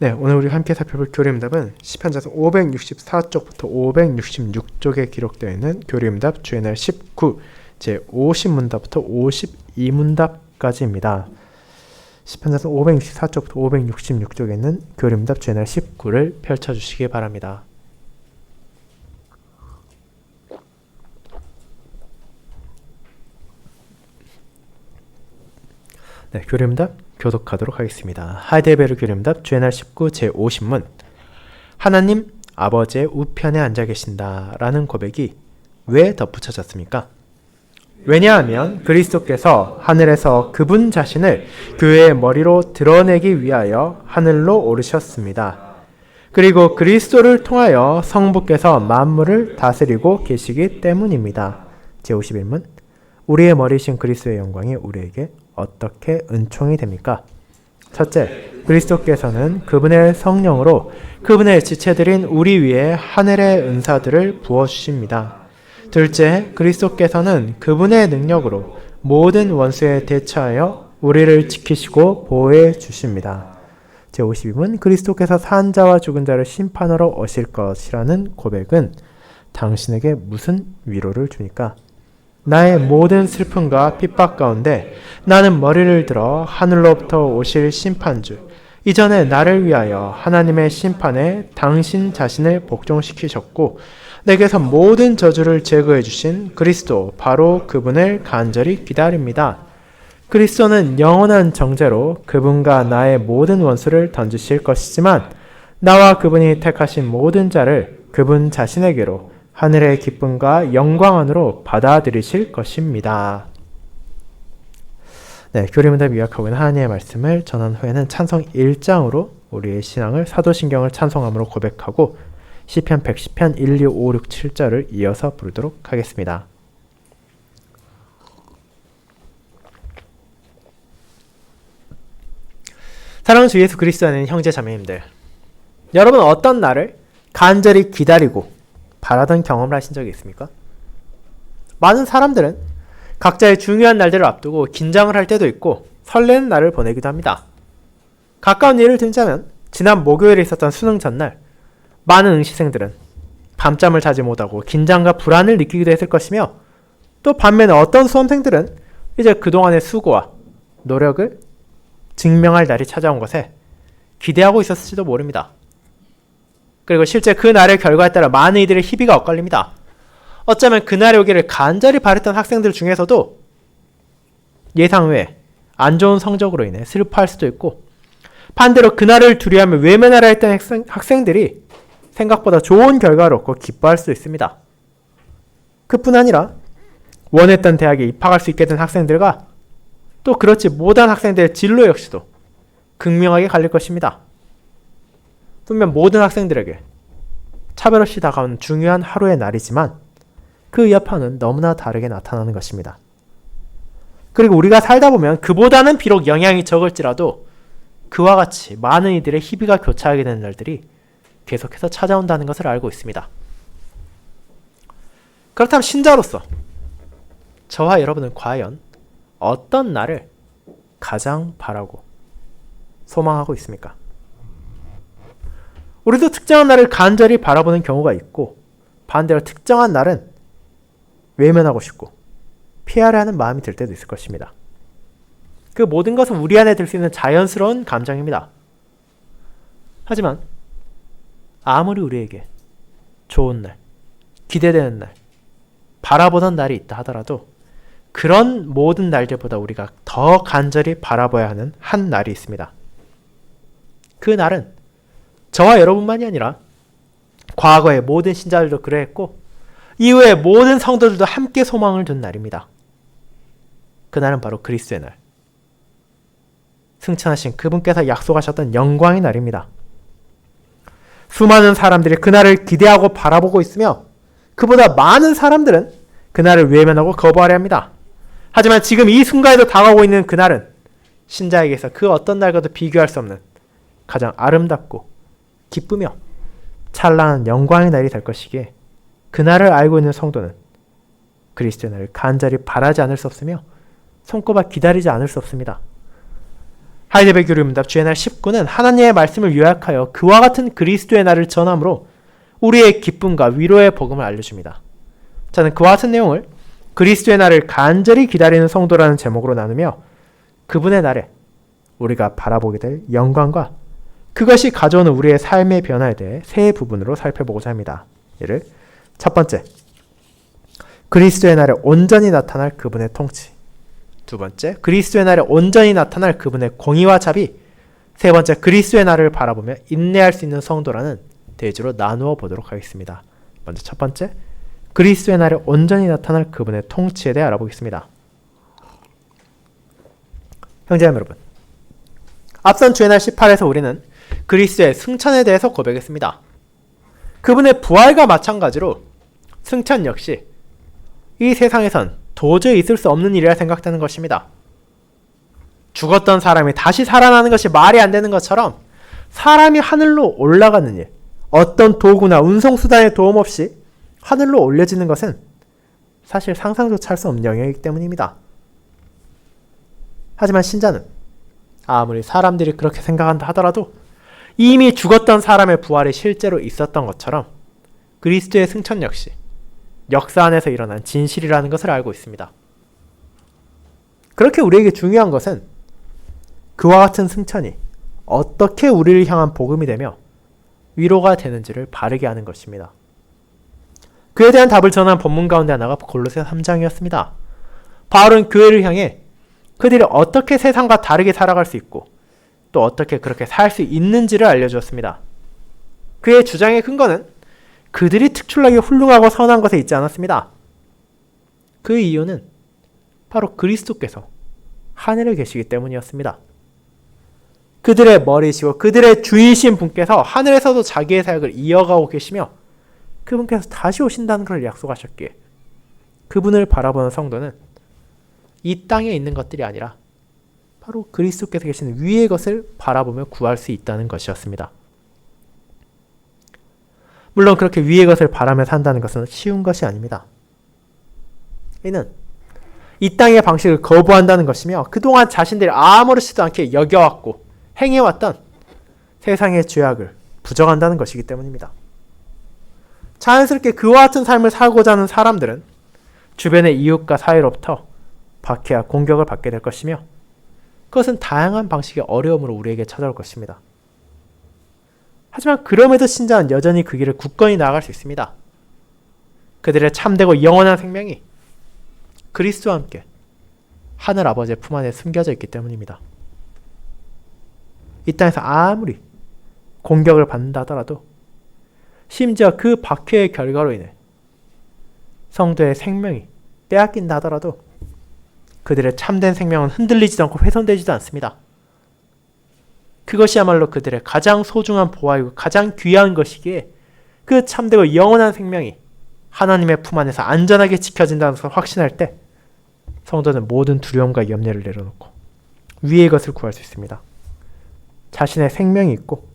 네, 오늘 우리 함께 살펴볼 교리응답은 시편자서 564쪽부터 566쪽에 기록되어 있는 교리응답 주의날 19 제50문답부터 52문답까지입니다. 시편자서 564쪽부터 566쪽에 있는 교리응답 주의날 19를 펼쳐주시기 바랍니다. 네, 교리응답 교독하도록 하겠습니다. 하이델베르 교리응답 주의날 19 제50문 하나님 아버지의 우편에 앉아 계신다 라는 고백이 왜 덧붙여졌습니까? 왜냐하면 그리스도께서 하늘에서 그분 자신을 교회의 머리로 드러내기 위하여 하늘로 오르셨습니다. 그리고 그리스도를 통하여 성부께서 만물을 다스리고 계시기 때문입니다. 제51문 우리의 머리신 그리스도의 영광이 우리에게 어떻게 은총이 됩니까? 첫째, 그리스도께서는 그분의 성령으로 그분의 지체들인 우리 위에 하늘의 은사들을 부어주십니다. 둘째, 그리스도께서는 그분의 능력으로 모든 원수에 대처하여 우리를 지키시고 보호해 주십니다. 제52문 그리스도께서 산 자와 죽은 자를 심판하러 오실 것이라는 고백은 당신에게 무슨 위로를 주니까? 나의 모든 슬픔과 핍박 가운데 나는 머리를 들어 하늘로부터 오실 심판주, 이전에 나를 위하여 하나님의 심판에 당신 자신을 복종시키셨고 내게서 모든 저주를 제거해 주신 그리스도, 바로 그분을 간절히 기다립니다. 그리스도는 영원한 정죄로 그분과 나의 모든 원수를 던지실 것이지만 나와 그분이 택하신 모든 자를 그분 자신에게로 하늘의 기쁨과 영광 안으로 받아들이실 것입니다. 네, 교리문답 요약하고 있는 하나님의 말씀을 전한 후에는 찬송 1장으로 우리의 신앙을 사도신경을 찬송함으로 고백하고 시편 110편 1, 2, 5, 6, 7절을 이어서 부르도록 하겠습니다. 사랑하는 주 예수 그리스도 안에 있는 형제 자매님들, 여러분 어떤 날을 간절히 기다리고 바라던 경험을 하신 적이 있습니까? 많은 사람들은 각자의 중요한 날들을 앞두고 긴장을 할 때도 있고 설레는 날을 보내기도 합니다. 가까운 예를 들자면 지난 목요일에 있었던 수능 전날 많은 응시생들은 밤잠을 자지 못하고 긴장과 불안을 느끼기도 했을 것이며 또 반면에 어떤 수험생들은 이제 그동안의 수고와 노력을 증명할 날이 찾아온 것에 기대하고 있었을지도 모릅니다. 그리고 실제 그 날의 결과에 따라 많은 이들의 희비가 엇갈립니다. 어쩌면 그날이 오기를 간절히 바랬던 학생들 중에서도 예상 외에 안 좋은 성적으로 인해 슬퍼할 수도 있고, 반대로 그날을 두려워하며 외면하려 했던 학생들이 생각보다 좋은 결과를 얻고 기뻐할 수도 있습니다. 그뿐 아니라 원했던 대학에 입학할 수 있게 된 학생들과 또 그렇지 못한 학생들의 진로 역시도 극명하게 갈릴 것입니다. 분명 모든 학생들에게 차별 없이 다가오는 중요한 하루의 날이지만 그 여파는 너무나 다르게 나타나는 것입니다. 그리고 우리가 살다 보면 그보다는 비록 영향이 적을지라도 그와 같이 많은 이들의 희비가 교차하게 되는 날들이 계속해서 찾아온다는 것을 알고 있습니다. 그렇다면 신자로서 저와 여러분은 과연 어떤 날을 가장 바라고 소망하고 있습니까? 우리도 특정한 날을 간절히 바라보는 경우가 있고, 반대로 특정한 날은 외면하고 싶고 피하려 하는 마음이 들 때도 있을 것입니다. 그 모든 것은 우리 안에 들 수 있는 자연스러운 감정입니다. 하지만 아무리 우리에게 좋은 날, 기대되는 날, 바라보던 날이 있다 하더라도 그런 모든 날들보다 우리가 더 간절히 바라봐야 하는 한 날이 있습니다. 그 날은 저와 여러분만이 아니라 과거의 모든 신자들도 그러했고 이후의 모든 성도들도 함께 소망을 둔 날입니다. 그날은 바로 그리스도의 날, 승천하신 그분께서 약속하셨던 영광의 날입니다. 수많은 사람들이 그날을 기대하고 바라보고 있으며 그보다 많은 사람들은 그날을 외면하고 거부하려 합니다. 하지만 지금 이 순간에도 다가오고 있는 그날은 신자에게서 그 어떤 날과도 비교할 수 없는 가장 아름답고 기쁘며 찬란한 영광의 날이 될 것이기에 그날을 알고 있는 성도는 그리스도의 날을 간절히 바라지 않을 수 없으며 손꼽아 기다리지 않을 수 없습니다. 하이데베르 교리문답 주의 날 19는 하나님의 말씀을 요약하여 그와 같은 그리스도의 날을 전함으로 우리의 기쁨과 위로의 복음을 알려줍니다. 저는 그와 같은 내용을 그리스도의 날을 간절히 기다리는 성도라는 제목으로 나누며 그분의 날에 우리가 바라보게 될 영광과 그것이 가져오는 우리의 삶의 변화에 대해 세 부분으로 살펴보고자 합니다. 이를 첫 번째, 그리스도의 날에 온전히 나타날 그분의 통치. 두 번째, 그리스도의 날에 온전히 나타날 그분의 공의와 자비. 세 번째, 그리스도의 날을 바라보며 인내할 수 있는 성도라는 대주로 나누어 보도록 하겠습니다. 먼저 첫 번째, 그리스도의 날에 온전히 나타날 그분의 통치에 대해 알아보겠습니다. 형제자매 여러분, 앞선 주의 날 18에서 우리는 그리스도의 승천에 대해서 고백했습니다. 그분의 부활과 마찬가지로 승천 역시 이 세상에선 도저히 있을 수 없는 일이라 생각되는 것입니다. 죽었던 사람이 다시 살아나는 것이 말이 안 되는 것처럼 사람이 하늘로 올라가는 일, 어떤 도구나 운송수단의 도움 없이 하늘로 올려지는 것은 사실 상상조차 할 수 없는 영역이기 때문입니다. 하지만 신자는 아무리 사람들이 그렇게 생각한다 하더라도 이미 죽었던 사람의 부활이 실제로 있었던 것처럼 그리스도의 승천 역시 역사 안에서 일어난 진실이라는 것을 알고 있습니다. 그렇게 우리에게 중요한 것은 그와 같은 승천이 어떻게 우리를 향한 복음이 되며 위로가 되는지를 바르게 아는 것입니다. 그에 대한 답을 전한 본문 가운데 하나가 골로새 3장이었습니다. 바울은 교회를 향해 그들이 어떻게 세상과 다르게 살아갈 수 있고 또 어떻게 그렇게 살 수 있는지를 알려주었습니다. 그의 주장의 근거는 그들이 특출나게 훌륭하고 선한 것에 있지 않았습니다. 그 이유는 바로 그리스도께서 하늘에 계시기 때문이었습니다. 그들의 머리시고 그들의 주이신 분께서 하늘에서도 자기의 사역을 이어가고 계시며 그분께서 다시 오신다는 것을 약속하셨기에 그분을 바라보는 성도는 이 땅에 있는 것들이 아니라 바로 그리스도께서 계시는 위의 것을 바라보며 구할 수 있다는 것이었습니다. 물론 그렇게 위의 것을 바라며 산다는 것은 쉬운 것이 아닙니다. 이는 이 땅의 방식을 거부한다는 것이며 그동안 자신들이 아무렇지도 않게 여겨왔고 행해왔던 세상의 죄악을 부정한다는 것이기 때문입니다. 자연스럽게 그와 같은 삶을 살고자 하는 사람들은 주변의 이웃과 사회로부터 박해와 공격을 받게 될 것이며 그것은 다양한 방식의 어려움으로 우리에게 찾아올 것입니다. 하지만 그럼에도 신자는 여전히 그 길을 굳건히 나아갈 수 있습니다. 그들의 참되고 영원한 생명이 그리스도와 함께 하늘 아버지의 품 안에 숨겨져 있기 때문입니다. 이 땅에서 아무리 공격을 받는다 하더라도 심지어 그 박해의 결과로 인해 성도의 생명이 빼앗긴다 하더라도 그들의 참된 생명은 흔들리지도 않고 훼손되지도 않습니다. 그것이야말로 그들의 가장 소중한 보화이고 가장 귀한 것이기에 그 참되고 영원한 생명이 하나님의 품 안에서 안전하게 지켜진다는 것을 확신할 때 성도는 모든 두려움과 염려를 내려놓고 위의 것을 구할 수 있습니다. 자신의 생명이 있고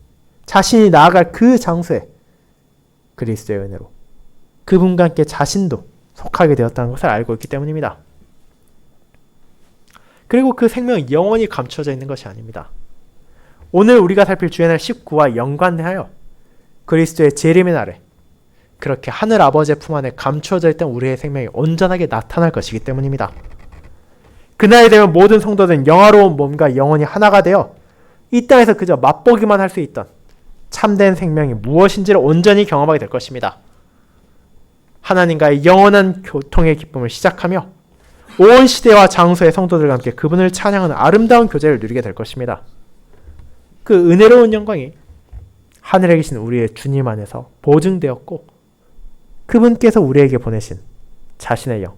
자신이 나아갈 그 장소에 그리스도의 은혜로 그분과 함께 자신도 속하게 되었다는 것을 알고 있기 때문입니다. 그리고 그 생명은 영원히 감춰져 있는 것이 아닙니다. 오늘 우리가 살필 주의 날 19와 연관하여 그리스도의 재림의 날에 그렇게 하늘 아버지의 품 안에 감추어져 있던 우리의 생명이 온전하게 나타날 것이기 때문입니다. 그날이 되면 모든 성도들은 영화로운 몸과 영혼이 하나가 되어 이 땅에서 그저 맛보기만 할 수 있던 참된 생명이 무엇인지를 온전히 경험하게 될 것입니다. 하나님과의 영원한 교통의 기쁨을 시작하며 온 시대와 장소의 성도들과 함께 그분을 찬양하는 아름다운 교제를 누리게 될 것입니다. 그 은혜로운 영광이 하늘에 계신 우리의 주님 안에서 보증되었고 그분께서 우리에게 보내신 자신의 영,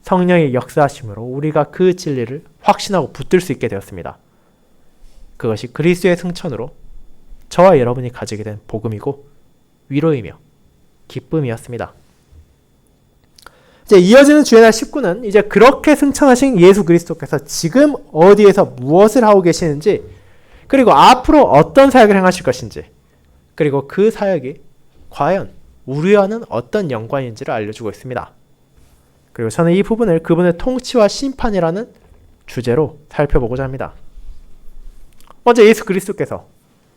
성령의 역사하심으로 우리가 그 진리를 확신하고 붙들 수 있게 되었습니다. 그것이 그리스도의 승천으로 저와 여러분이 가지게 된 복음이고 위로이며 기쁨이었습니다. 이제 이어지는 주의 날 19는 이제 그렇게 승천하신 예수 그리스도께서 지금 어디에서 무엇을 하고 계시는지 그리고 앞으로 어떤 사역을 행하실 것인지 그리고 그 사역이 과연 우리와는 어떤 연관인지를 알려주고 있습니다. 그리고 저는 이 부분을 그분의 통치와 심판이라는 주제로 살펴보고자 합니다. 먼저 예수 그리스도께서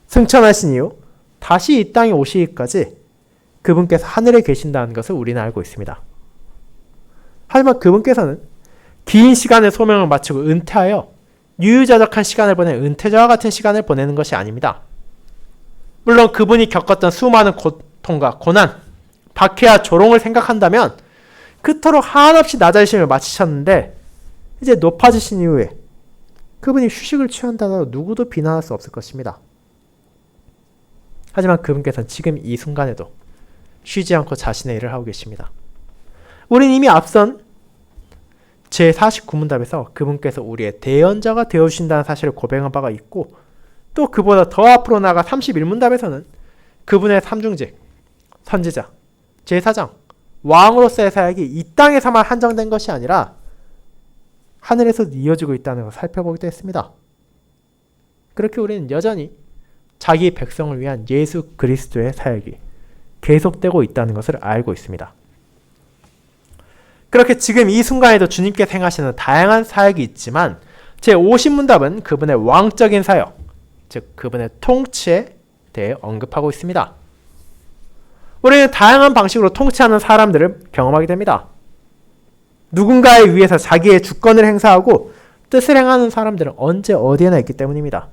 승천하신 이후 다시 이 땅에 오시기까지 그분께서 하늘에 계신다는 것을 우리는 알고 있습니다. 하지만 그분께서는 긴 시간의 소명을 마치고 은퇴하여 유유자적한 시간을 보낸 은퇴자와 같은 시간을 보내는 것이 아닙니다. 물론 그분이 겪었던 수많은 고통과 고난, 박해와 조롱을 생각한다면 그토록 한없이 낮아지심을 마치셨는데 이제 높아지신 이후에 그분이 휴식을 취한다고 누구도 비난할 수 없을 것입니다. 하지만 그분께서는 지금 이 순간에도 쉬지 않고 자신의 일을 하고 계십니다. 우리는 이미 앞선 제49문답에서 그분께서 우리의 대언자가 되어주신다는 사실을 고백한 바가 있고 또 그보다 더 앞으로 나아가 31문답에서는 그분의 삼중직, 선지자, 제사장, 왕으로서의 사역이 이 땅에서만 한정된 것이 아니라 하늘에서도 이어지고 있다는 것을 살펴보기도 했습니다. 그렇게 우리는 여전히 자기 백성을 위한 예수 그리스도의 사역이 계속되고 있다는 것을 알고 있습니다. 그렇게 지금 이 순간에도 주님께서 행하시는 다양한 사역이 있지만 제50문답은 그분의 왕적인 사역, 즉 그분의 통치에 대해 언급하고 있습니다. 우리는 다양한 방식으로 통치하는 사람들을 경험하게 됩니다. 누군가에 의해서 자기의 주권을 행사하고 뜻을 행하는 사람들은 언제 어디에나 있기 때문입니다.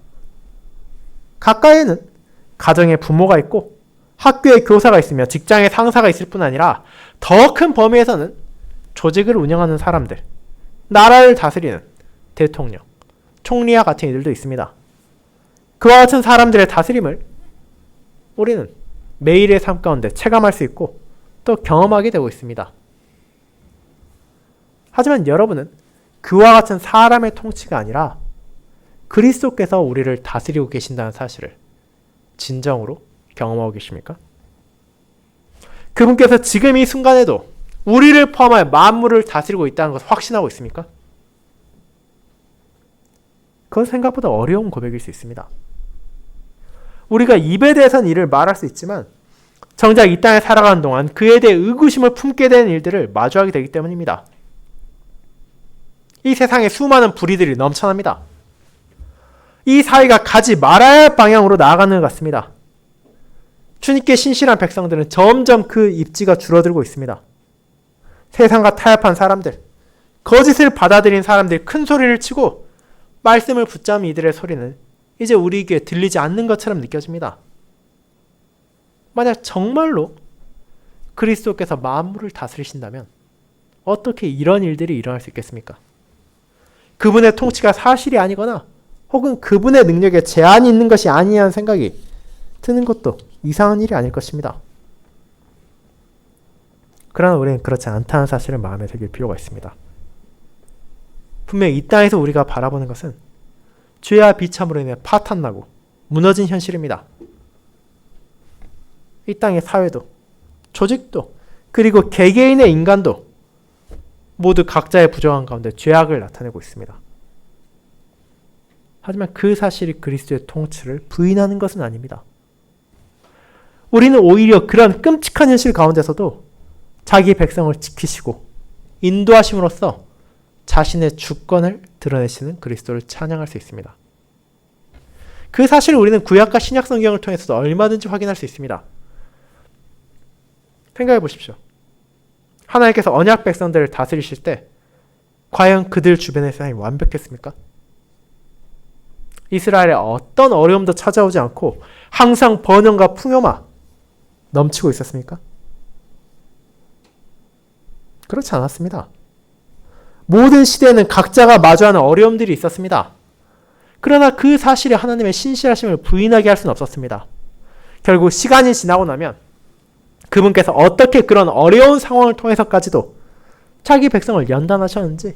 가까이에는 가정에 부모가 있고 학교에 교사가 있으며 직장에 상사가 있을 뿐 아니라 더 큰 범위에서는 조직을 운영하는 사람들, 나라를 다스리는 대통령, 총리와 같은 이들도 있습니다. 그와 같은 사람들의 다스림을 우리는 매일의 삶 가운데 체감할 수 있고 또 경험하게 되고 있습니다. 하지만 여러분은 그와 같은 사람의 통치가 아니라 그리스도께서 우리를 다스리고 계신다는 사실을 진정으로 경험하고 계십니까? 그분께서 지금 이 순간에도 우리를 포함하여 만물을 다스리고 있다는 것을 확신하고 있습니까? 그건 생각보다 어려운 고백일 수 있습니다. 우리가 입에 대해서는 이를 말할 수 있지만 정작 이 땅에 살아가는 동안 그에 대해 의구심을 품게 되는 일들을 마주하게 되기 때문입니다. 이 세상에 수많은 불의들이 넘쳐납니다. 이 사회가 가지 말아야 할 방향으로 나아가는 것 같습니다. 주님께 신실한 백성들은 점점 그 입지가 줄어들고 있습니다. 세상과 타협한 사람들, 거짓을 받아들인 사람들이 큰 소리를 치고 말씀을 붙잡은 이들의 소리는 이제 우리 귀에 들리지 않는 것처럼 느껴집니다. 만약 정말로 그리스도께서 만물을 다스리신다면 어떻게 이런 일들이 일어날 수 있겠습니까? 그분의 통치가 사실이 아니거나 혹은 그분의 능력에 제한이 있는 것이 아니냐는 생각이 드는 것도 이상한 일이 아닐 것입니다. 그러나 우리는 그렇지 않다는 사실을 마음에 새길 필요가 있습니다. 분명히 이 땅에서 우리가 바라보는 것은 죄와 비참으로 인해 파탄나고 무너진 현실입니다. 이 땅의 사회도, 조직도, 그리고 개개인의 인간도 모두 각자의 부정한 가운데 죄악을 나타내고 있습니다. 하지만 그 사실이 그리스도의 통치를 부인하는 것은 아닙니다. 우리는 오히려 그런 끔찍한 현실 가운데서도 자기 백성을 지키시고 인도하심으로써 자신의 주권을 드러내시는 그리스도를 찬양할 수 있습니다. 그 사실을 우리는 구약과 신약 성경을 통해서도 얼마든지 확인할 수 있습니다. 생각해 보십시오. 하나님께서 언약 백성들을 다스리실 때 과연 그들 주변의 세상이 완벽했습니까? 이스라엘에 어떤 어려움도 찾아오지 않고 항상 번영과 풍요만 넘치고 있었습니까? 그렇지 않았습니다. 모든 시대에는 각자가 마주하는 어려움들이 있었습니다. 그러나 그 사실이 하나님의 신실하심을 부인하게 할 수는 없었습니다. 결국 시간이 지나고 나면 그분께서 어떻게 그런 어려운 상황을 통해서까지도 자기 백성을 연단하셨는지,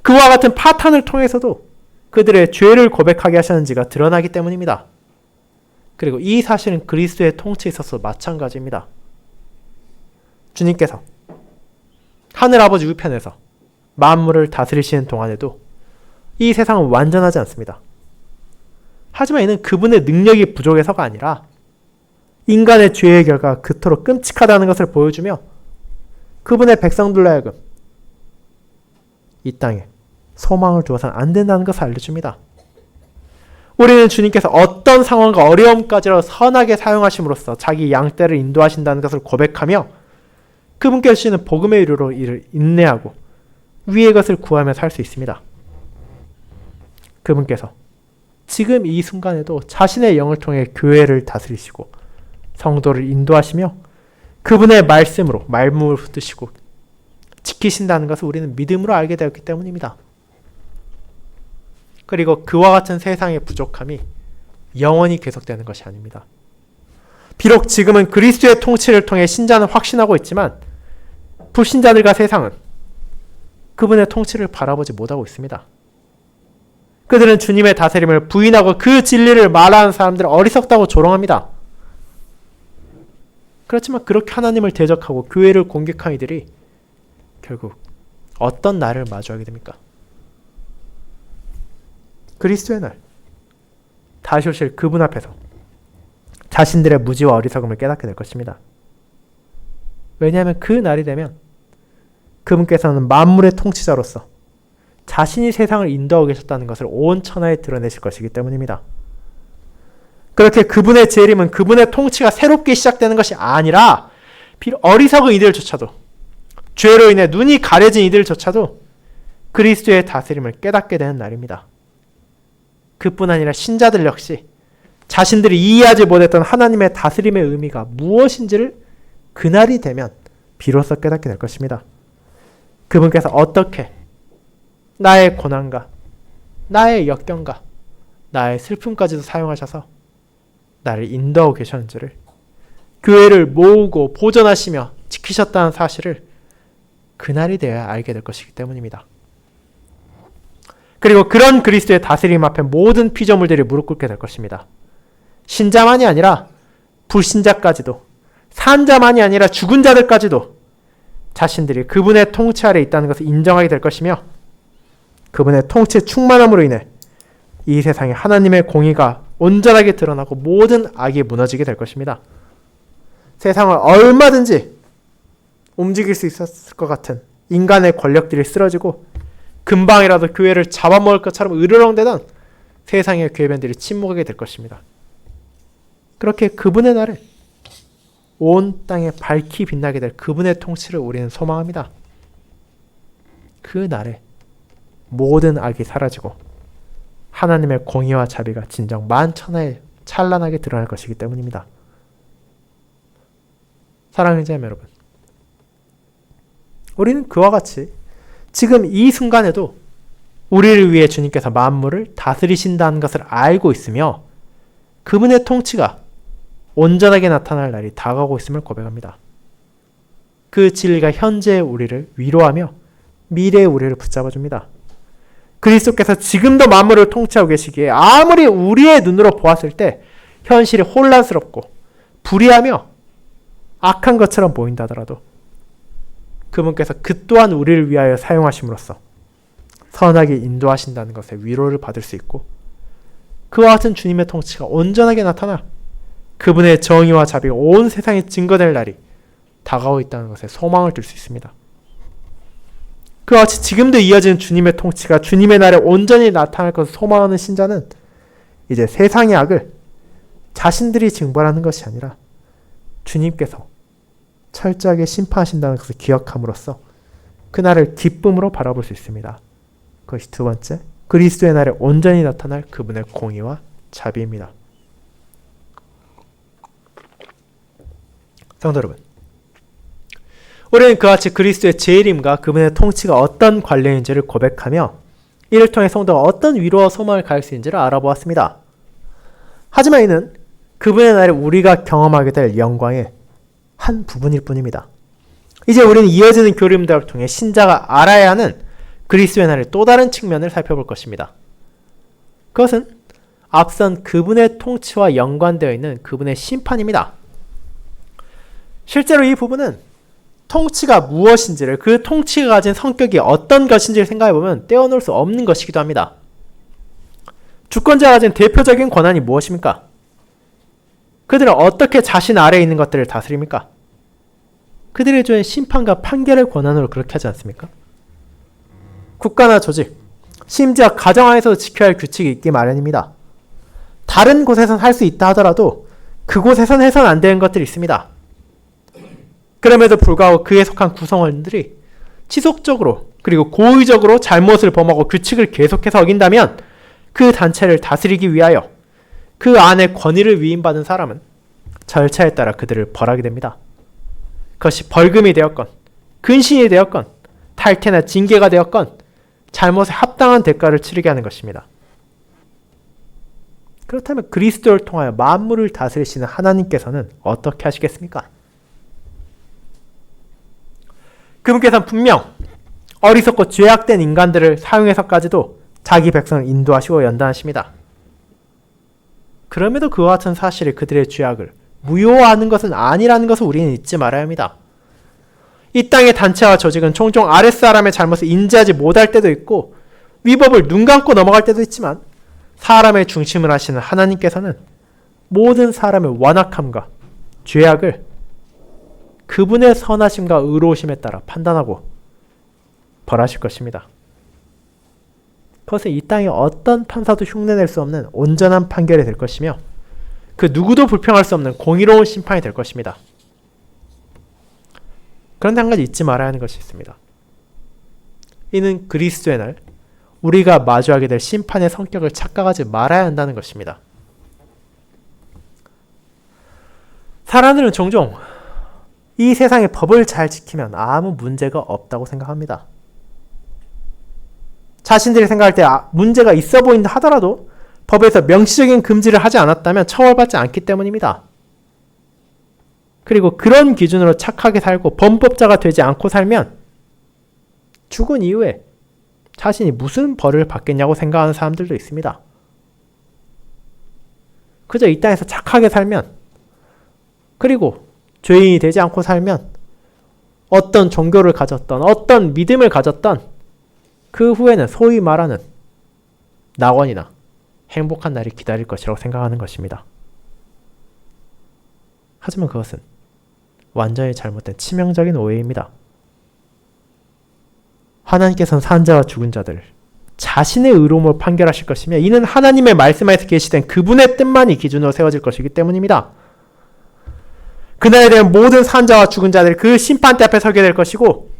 그와 같은 파탄을 통해서도 그들의 죄를 고백하게 하셨는지가 드러나기 때문입니다. 그리고 이 사실은 그리스도의 통치에 있어서 마찬가지입니다. 주님께서 하늘아버지 우편에서 만물을 다스리시는 동안에도 이 세상은 완전하지 않습니다. 하지만 이는 그분의 능력이 부족해서가 아니라 인간의 죄의 결과가 그토록 끔찍하다는 것을 보여주며 그분의 백성들로 하여금 이 땅에 소망을 두어서는 안 된다는 것을 알려줍니다. 우리는 주님께서 어떤 상황과 어려움까지도 선하게 사용하심으로써 자기 양떼를 인도하신다는 것을 고백하며 그분께서 주시는 복음의 위로로 이를 인내하고 위의 것을 구하며 살 수 있습니다. 그분께서 지금 이 순간에도 자신의 영을 통해 교회를 다스리시고 성도를 인도하시며 그분의 말씀으로 말문을 붙드시고 지키신다는 것을 우리는 믿음으로 알게 되었기 때문입니다. 그리고 그와 같은 세상의 부족함이 영원히 계속되는 것이 아닙니다. 비록 지금은 그리스도의 통치를 통해 신자는 확신하고 있지만 불신자들과 세상은 그분의 통치를 바라보지 못하고 있습니다. 그들은 주님의 다스림을 부인하고 그 진리를 말하는 사람들을 어리석다고 조롱합니다. 그렇지만 그렇게 하나님을 대적하고 교회를 공격한 이들이 결국 어떤 날을 마주하게 됩니까? 그리스도의 날, 다시 오실 그분 앞에서 자신들의 무지와 어리석음을 깨닫게 될 것입니다. 왜냐하면 그 날이 되면 그분께서는 만물의 통치자로서 자신이 세상을 인도하고 계셨다는 것을 온 천하에 드러내실 것이기 때문입니다. 그렇게 그분의 재림은 그분의 통치가 새롭게 시작되는 것이 아니라 비록 어리석은 이들조차도 죄로 인해 눈이 가려진 이들조차도 그리스도의 다스림을 깨닫게 되는 날입니다. 그뿐 아니라 신자들 역시 자신들이 이해하지 못했던 하나님의 다스림의 의미가 무엇인지를 그날이 되면 비로소 깨닫게 될 것입니다. 그분께서 어떻게 나의 고난과 나의 역경과 나의 슬픔까지도 사용하셔서 나를 인도하고 계셨는지를, 교회를 모으고 보존하시며 지키셨다는 사실을 그날이 되어야 알게 될 것이기 때문입니다. 그리고 그런 그리스도의 다스림 앞에 모든 피조물들이 무릎 꿇게 될 것입니다. 신자만이 아니라 불신자까지도, 산자만이 아니라 죽은 자들까지도 자신들이 그분의 통치 아래 있다는 것을 인정하게 될 것이며 그분의 통치의 충만함으로 인해 이 세상에 하나님의 공의가 온전하게 드러나고 모든 악이 무너지게 될 것입니다. 세상을 얼마든지 움직일 수 있었을 것 같은 인간의 권력들이 쓰러지고 금방이라도 교회를 잡아먹을 것처럼 으르렁대던 세상의 교회변들이 침묵하게 될 것입니다. 그렇게 그분의 날에 온 땅에 밝히 빛나게 될 그분의 통치를 우리는 소망합니다. 그 날에 모든 악이 사라지고 하나님의 공의와 자비가 진정 만천하에 찬란하게 드러날 것이기 때문입니다. 사랑하는 자매 여러분, 우리는 그와 같이 지금 이 순간에도 우리를 위해 주님께서 만물을 다스리신다는 것을 알고 있으며 그분의 통치가 온전하게 나타날 날이 다가오고 있음을 고백합니다. 그 진리가 현재의 우리를 위로하며 미래의 우리를 붙잡아줍니다. 그리스도께서 지금도 만물을 통치하고 계시기에 아무리 우리의 눈으로 보았을 때 현실이 혼란스럽고 불의하며 악한 것처럼 보인다 하더라도 그분께서 그 또한 우리를 위하여 사용하심으로써 선하게 인도하신다는 것에 위로를 받을 수 있고 그와 같은 주님의 통치가 온전하게 나타나 그분의 정의와 자비가 온 세상에 증거될 날이 다가오고 있다는 것에 소망을 둘 수 있습니다. 그와 같이 지금도 이어지는 주님의 통치가 주님의 날에 온전히 나타날 것을 소망하는 신자는 이제 세상의 악을 자신들이 징벌하는 것이 아니라 주님께서 철저하게 심판하신다는 것을 기억함으로써 그날을 기쁨으로 바라볼 수 있습니다. 그것이 두 번째, 그리스도의 날에 온전히 나타날 그분의 공의와 자비입니다. 성도 여러분, 우리는 그와 같이 그리스도의 재림과 그분의 통치가 어떤 관련인지를 고백하며 이를 통해 성도가 어떤 위로와 소망을 가질 수 있는지를 알아보았습니다. 하지만 이는 그분의 날에 우리가 경험하게 될 영광의 한 부분일 뿐입니다. 이제 우리는 이어지는 교리문답을 통해 신자가 알아야 하는 그리스도의 날의 또 다른 측면을 살펴볼 것입니다. 그것은 앞선 그분의 통치와 연관되어 있는 그분의 심판입니다. 실제로 이 부분은 통치가 무엇인지를, 그 통치가 가진 성격이 어떤 것인지를 생각해보면 떼어놓을 수 없는 것이기도 합니다. 주권자가 가진 대표적인 권한이 무엇입니까? 그들은 어떻게 자신 아래에 있는 것들을 다스립니까? 그들의 주인 심판과 판결의 권한으로 그렇게 하지 않습니까? 국가나 조직, 심지어 가정 안에서도 지켜야 할 규칙이 있기 마련입니다. 다른 곳에선 할 수 있다 하더라도 그곳에선 해서는 안 되는 것들이 있습니다. 그럼에도 불구하고 그에 속한 구성원들이 지속적으로 그리고 고의적으로 잘못을 범하고 규칙을 계속해서 어긴다면 그 단체를 다스리기 위하여 그 안에 권위를 위임받은 사람은 절차에 따라 그들을 벌하게 됩니다. 그것이 벌금이 되었건 근신이 되었건 탈퇴나 징계가 되었건 잘못에 합당한 대가를 치르게 하는 것입니다. 그렇다면 그리스도를 통하여 만물을 다스리시는 하나님께서는 어떻게 하시겠습니까? 그분께서는 분명 어리석고 죄악된 인간들을 사용해서까지도 자기 백성을 인도하시고 연단하십니다. 그럼에도 그와 같은 사실이 그들의 죄악을 무효화하는 것은 아니라는 것을 우리는 잊지 말아야 합니다. 이 땅의 단체와 조직은 종종 아랫사람의 잘못을 인지하지 못할 때도 있고 위법을 눈 감고 넘어갈 때도 있지만 사람의 중심을 하시는 하나님께서는 모든 사람의 완악함과 죄악을 그분의 선하심과 의로우심에 따라 판단하고 벌하실 것입니다. 그것은 이 땅의 어떤 판사도 흉내낼 수 없는 온전한 판결이 될 것이며 그 누구도 불평할 수 없는 공의로운 심판이 될 것입니다. 그런데 한 가지 잊지 말아야 하는 것이 있습니다. 이는 그리스도의 날 우리가 마주하게 될 심판의 성격을 착각하지 말아야 한다는 것입니다. 사람들은 종종 이 세상의 법을 잘 지키면 아무 문제가 없다고 생각합니다. 자신들이 생각할 때 문제가 있어 보인다 하더라도 법에서 명시적인 금지를 하지 않았다면 처벌받지 않기 때문입니다. 그리고 그런 기준으로 착하게 살고 범법자가 되지 않고 살면 죽은 이후에 자신이 무슨 벌을 받겠냐고 생각하는 사람들도 있습니다. 그저 이 땅에서 착하게 살면 그리고 죄인이 되지 않고 살면 어떤 종교를 가졌던 어떤 믿음을 가졌던 그 후에는 소위 말하는 낙원이나 행복한 날이 기다릴 것이라고 생각하는 것입니다. 하지만 그것은 완전히 잘못된 치명적인 오해입니다. 하나님께서는 산 자와 죽은 자들을 자신의 의로움으로 판결하실 것이며 이는 하나님의 말씀에서 계시된 그분의 뜻만이 기준으로 세워질 것이기 때문입니다. 그날에 대한 모든 산 자와 죽은 자들이 그 심판대 앞에 서게 될 것이고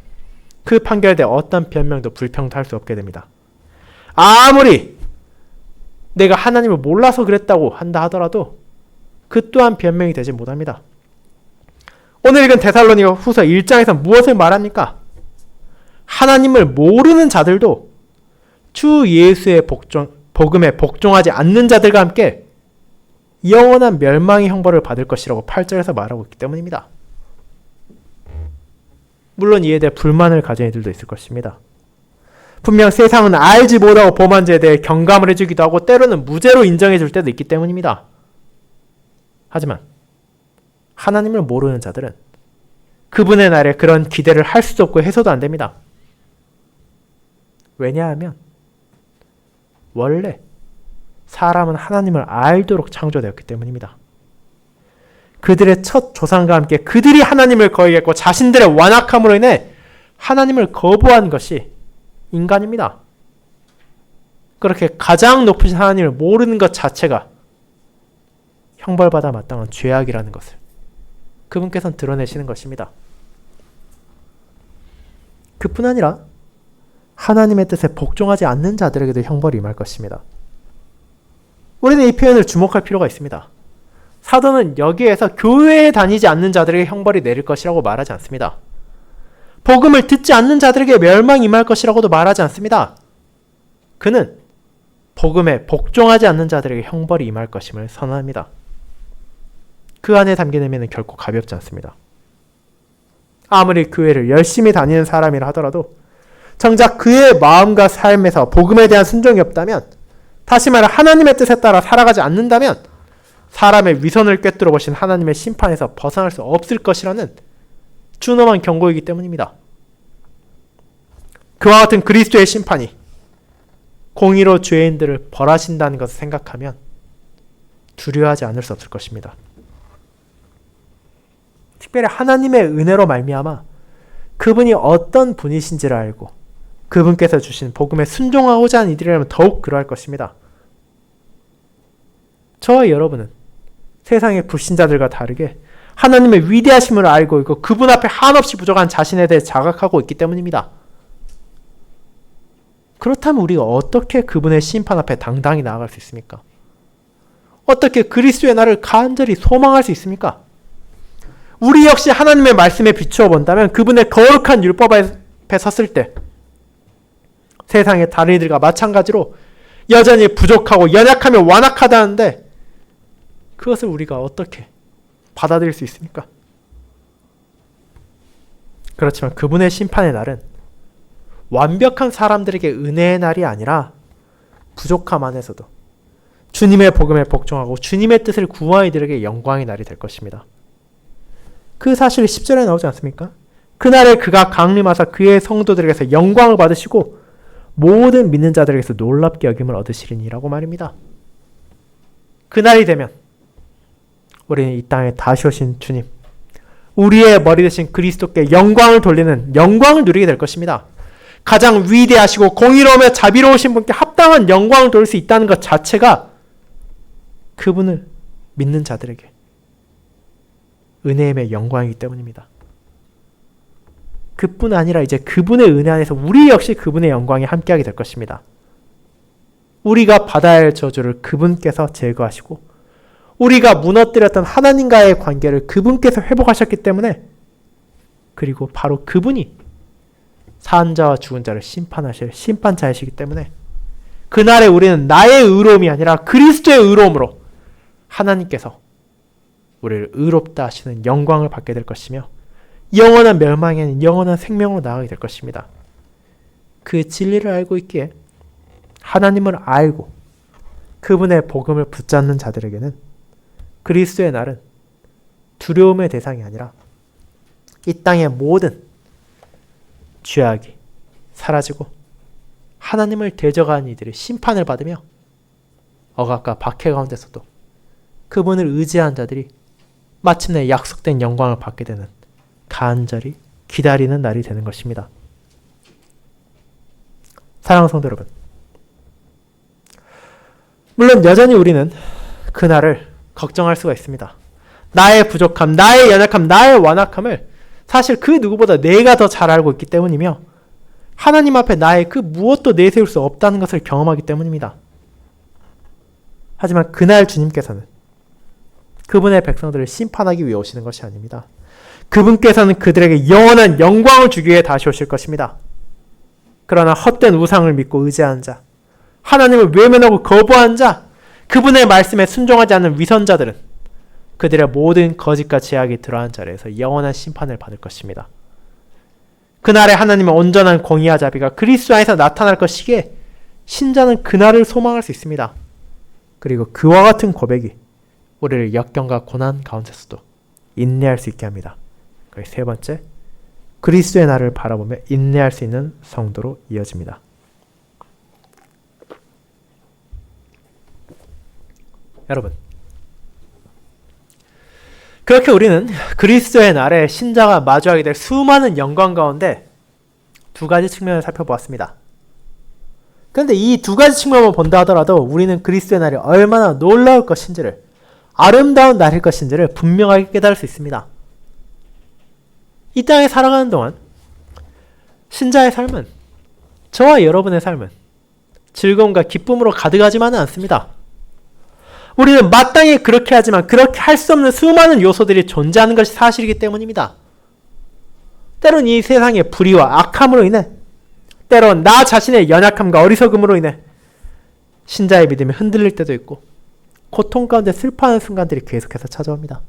그 판결에 대해 어떤 변명도 불평할 수 없게 됩니다. 아무리 내가 하나님을 몰라서 그랬다고 한다 하더라도 그 또한 변명이 되지 못합니다. 오늘 읽은 데살로니가 후서 1장에서 무엇을 말합니까? 하나님을 모르는 자들도 주 예수의 복음에 복종하지 않는 자들과 함께 영원한 멸망의 형벌을 받을 것이라고 8절에서 말하고 있기 때문입니다. 물론 이에 대해 불만을 가진 이들도 있을 것입니다. 분명 세상은 알지 못하고 범한 죄에 대해 경감을 해주기도 하고 때로는 무죄로 인정해 줄 때도 있기 때문입니다. 하지만 하나님을 모르는 자들은 그분의 날에 그런 기대를 할 수도 없고 해서도 안 됩니다. 왜냐하면 원래 사람은 하나님을 알도록 창조되었기 때문입니다. 그들의 첫 조상과 함께 그들이 하나님을 거역했고 자신들의 완악함으로 인해 하나님을 거부한 것이 인간입니다. 그렇게 가장 높으신 하나님을 모르는 것 자체가 형벌받아 마땅한 죄악이라는 것을 그분께서는 드러내시는 것입니다. 그뿐 아니라 하나님의 뜻에 복종하지 않는 자들에게도 형벌이 임할 것입니다. 우리는 이 표현을 주목할 필요가 있습니다. 사도는 여기에서 교회에 다니지 않는 자들에게 형벌이 내릴 것이라고 말하지 않습니다. 복음을 듣지 않는 자들에게 멸망이 임할 것이라고도 말하지 않습니다. 그는 복음에 복종하지 않는 자들에게 형벌이 임할 것임을 선언합니다. 그 안에 담긴 의미는 결코 가볍지 않습니다. 아무리 교회를 열심히 다니는 사람이라 하더라도 정작 그의 마음과 삶에서 복음에 대한 순종이 없다면, 다시 말해 하나님의 뜻에 따라 살아가지 않는다면 사람의 위선을 꿰뚫어 보신 하나님의 심판에서 벗어날 수 없을 것이라는 준엄한 경고이기 때문입니다. 그와 같은 그리스도의 심판이 공의로 죄인들을 벌하신다는 것을 생각하면 두려워하지 않을 수 없을 것입니다. 특별히 하나님의 은혜로 말미암아 그분이 어떤 분이신지를 알고 그분께서 주신 복음에 순종하고자 하는 이들이라면 더욱 그러할 것입니다. 저와 여러분은 세상의 불신자들과 다르게 하나님의 위대하심을 알고 있고 그분 앞에 한없이 부족한 자신에 대해 자각하고 있기 때문입니다. 그렇다면 우리가 어떻게 그분의 심판 앞에 당당히 나아갈 수 있습니까? 어떻게 그리스도의 날을 간절히 소망할 수 있습니까? 우리 역시 하나님의 말씀에 비추어 본다면 그분의 거룩한 율법 앞에 섰을 때 세상의 다른 이들과 마찬가지로 여전히 부족하고 연약하며 완악하다는데 그것을 우리가 어떻게 받아들일 수 있습니까? 그렇지만 그분의 심판의 날은 완벽한 사람들에게 은혜의 날이 아니라 부족함 안에서도 주님의 복음에 복종하고 주님의 뜻을 구하는 이들에게 영광의 날이 될 것입니다. 그 사실이 10절에 나오지 않습니까? 그날에 그가 강림하사 그의 성도들에게서 영광을 받으시고 모든 믿는 자들에게서 놀랍게 여김을 얻으시리니라고 말입니다. 그날이 되면 우리는 이 땅에 다시 오신 주님, 우리의 머리 되신 그리스도께 영광을 돌리는 영광을 누리게 될 것입니다. 가장 위대하시고 공의로우며 자비로우신 분께 합당한 영광을 돌릴 수 있다는 것 자체가 그분을 믿는 자들에게 은혜의 영광이기 때문입니다. 그뿐 아니라 이제 그분의 은혜 안에서 우리 역시 그분의 영광에 함께하게 될 것입니다. 우리가 받아야 할 저주를 그분께서 제거하시고 우리가 무너뜨렸던 하나님과의 관계를 그분께서 회복하셨기 때문에 그리고 바로 그분이 산 자와 죽은 자를 심판하실 심판자이시기 때문에 그날에 우리는 나의 의로움이 아니라 그리스도의 의로움으로 하나님께서 우리를 의롭다 하시는 영광을 받게 될 것이며 영원한 멸망이 아닌 영원한 생명으로 나아가게 될 것입니다. 그 진리를 알고 있기에 하나님을 알고 그분의 복음을 붙잡는 자들에게는 그리스도의 날은 두려움의 대상이 아니라 이 땅의 모든 죄악이 사라지고 하나님을 대적하는 이들이 심판을 받으며 억압과 박해 가운데서도 그분을 의지한 자들이 마침내 약속된 영광을 받게 되는 간절히 기다리는 날이 되는 것입니다. 사랑하는 성도 여러분, 물론 여전히 우리는 그날을 걱정할 수가 있습니다. 나의 부족함, 나의 연약함, 나의 완악함을 사실 그 누구보다 내가 더 잘 알고 있기 때문이며 하나님 앞에 나의 그 무엇도 내세울 수 없다는 것을 경험하기 때문입니다. 하지만 그날 주님께서는 그분의 백성들을 심판하기 위해 오시는 것이 아닙니다. 그분께서는 그들에게 영원한 영광을 주기 위해 다시 오실 것입니다. 그러나 헛된 우상을 믿고 의지하는 자, 하나님을 외면하고 거부한 자, 그분의 말씀에 순종하지 않는 위선자들은 그들의 모든 거짓과 제약이 드러난 자리에서 영원한 심판을 받을 것입니다. 그날에 하나님의 온전한 공의와 자비가 그리스도 안에서 나타날 것이기에 신자는 그날을 소망할 수 있습니다. 그리고 그와 같은 고백이 우리를 역경과 고난 가운데서도 인내할 수 있게 합니다. 그리고 세 번째, 그리스도의 날을 바라보며 인내할 수 있는 성도로 이어집니다. 여러분, 그렇게 우리는 그리스도의 날에 신자가 마주하게 될 수많은 영광 가운데 두 가지 측면을 살펴보았습니다. 그런데 이 두 가지 측면을 본다 하더라도 우리는 그리스도의 날이 얼마나 놀라울 것인지를, 아름다운 날일 것인지를 분명하게 깨달을 수 있습니다. 이 땅에 살아가는 동안 신자의 삶은, 저와 여러분의 삶은 즐거움과 기쁨으로 가득하지만은 않습니다. 우리는 마땅히 그렇게 하지만 그렇게 할 수 없는 수많은 요소들이 존재하는 것이 사실이기 때문입니다. 때론 이 세상의 불의와 악함으로 인해, 때론 나 자신의 연약함과 어리석음으로 인해 신자의 믿음이 흔들릴 때도 있고 고통 가운데 슬퍼하는 순간들이 계속해서 찾아옵니다.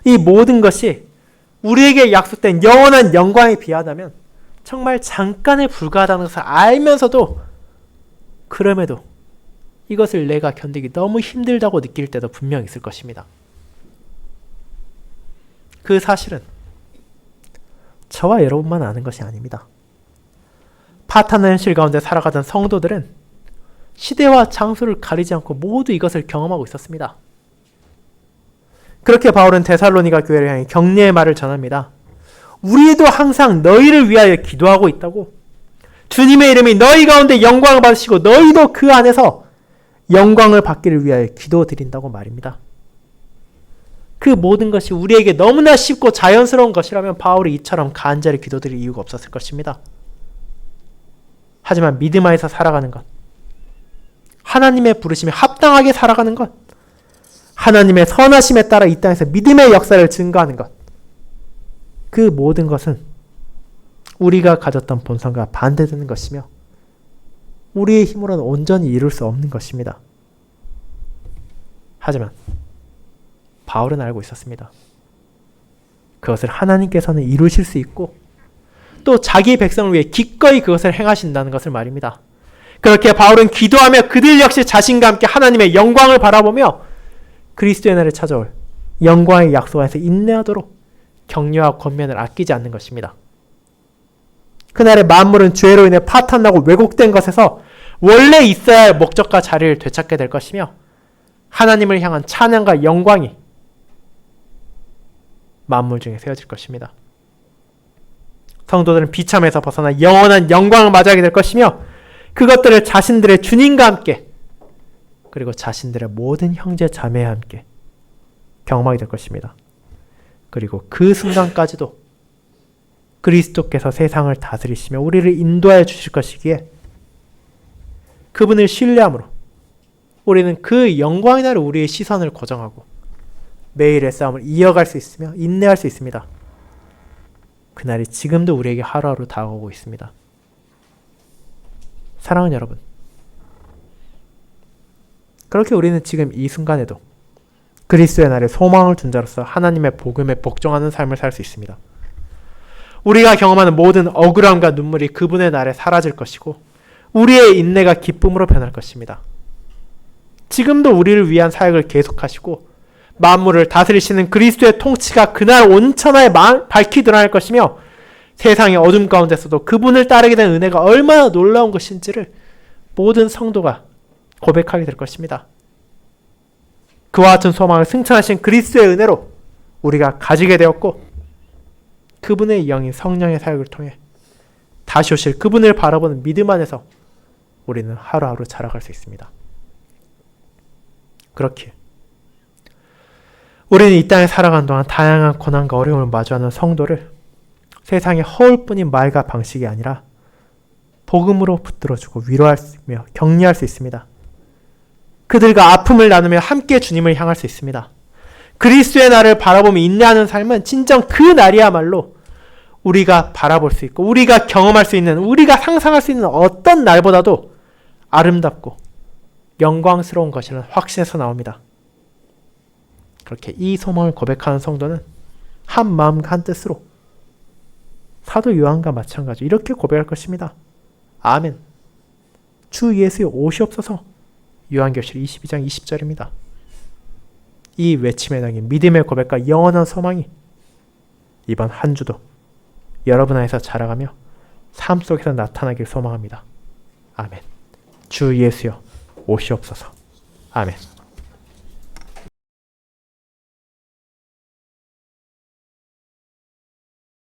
이 모든 것이 우리에게 약속된 영원한 영광에 비하다면 정말 잠깐에 불과하다는 것을 알면서도 그럼에도 이것을 내가 견디기 너무 힘들다고 느낄 때도 분명 있을 것입니다. 그 사실은 저와 여러분만 아는 것이 아닙니다. 파탄의 현실 가운데 살아가던 성도들은 시대와 장소를 가리지 않고 모두 이것을 경험하고 있었습니다. 그렇게 바울은 데살로니가 교회를 향해 격려의 말을 전합니다. 우리도 항상 너희를 위하여 기도하고 있다고. 주님의 이름이 너희 가운데 영광을 받으시고 너희도 그 안에서 영광을 받기를 위하여 기도드린다고 말입니다. 그 모든 것이 우리에게 너무나 쉽고 자연스러운 것이라면 바울이 이처럼 간절히 기도드릴 이유가 없었을 것입니다. 하지만 믿음 안에서 살아가는 것, 하나님의 부르심에 합당하게 살아가는 것, 하나님의 선하심에 따라 이 땅에서 믿음의 역사를 증거하는 것, 그 모든 것은 우리가 가졌던 본성과 반대되는 것이며 우리의 힘으로는 온전히 이룰 수 없는 것입니다. 하지만 바울은 알고 있었습니다. 그것을 하나님께서는 이루실 수 있고 또 자기 백성을 위해 기꺼이 그것을 행하신다는 것을 말입니다. 그렇게 바울은 기도하며 그들 역시 자신과 함께 하나님의 영광을 바라보며 그리스도의 날에 찾아올 영광의 약속 안에서 인내하도록 격려와 권면을 아끼지 않는 것입니다. 그날의 만물은 죄로 인해 파탄나고 왜곡된 것에서 원래 있어야 할 목적과 자리를 되찾게 될 것이며 하나님을 향한 찬양과 영광이 만물 중에 세워질 것입니다. 성도들은 비참에서 벗어나 영원한 영광을 맞이하게 될 것이며 그것들을 자신들의 주님과 함께 그리고 자신들의 모든 형제 자매와 함께 경험하게 될 것입니다. 그리고 그 순간까지도 그리스도께서 세상을 다스리시며 우리를 인도하여 주실 것이기에 그분을 신뢰함으로 우리는 그 영광의 날에 우리의 시선을 고정하고 매일의 싸움을 이어갈 수 있으며 인내할 수 있습니다. 그날이 지금도 우리에게 하루하루 다가오고 있습니다. 사랑하는 여러분, 그렇게 우리는 지금 이 순간에도 그리스도의 날에 소망을 둔 자로서 하나님의 복음에 복종하는 삶을 살 수 있습니다. 우리가 경험하는 모든 억울함과 눈물이 그분의 날에 사라질 것이고 우리의 인내가 기쁨으로 변할 것입니다. 지금도 우리를 위한 사역을 계속하시고 만물을 다스리시는 그리스도의 통치가 그날 온천하에 밝히 드러날 것이며 세상의 어둠 가운데서도 그분을 따르게 된 은혜가 얼마나 놀라운 것인지를 모든 성도가 고백하게 될 것입니다. 그와 같은 소망을 승천하신 그리스도의 은혜로 우리가 가지게 되었고 그분의 영인 성령의 사역을 통해 다시 오실 그분을 바라보는 믿음 안에서 우리는 하루하루 자라갈 수 있습니다. 그렇기에 우리는 이 땅에 살아가는 동안 다양한 고난과 어려움을 마주하는 성도를 세상의 허울뿐인 말과 방식이 아니라 복음으로 붙들어주고 위로할 수 있며 격려할 수 있습니다. 그들과 아픔을 나누며 함께 주님을 향할 수 있습니다. 그리스도의 날을 바라보며 인내하는 삶은 진정 그 날이야말로 우리가 바라볼 수 있고 우리가 경험할 수 있는 우리가 상상할 수 있는 어떤 날보다도 아름답고 영광스러운 것이라는 확신에서 나옵니다. 그렇게 이 소망을 고백하는 성도는 한 마음과 한 뜻으로 사도 요한과 마찬가지로 이렇게 고백할 것입니다. 아멘. 주 예수여 오시옵소서. 요한계시록 22장 20절입니다. 이 외침에 담긴 믿음의 고백과 영원한 소망이 이번 한 주도 여러분 안에서 자라가며 삶 속에서 나타나길 소망합니다. 아멘. 주 예수여 오시옵소서. 아멘.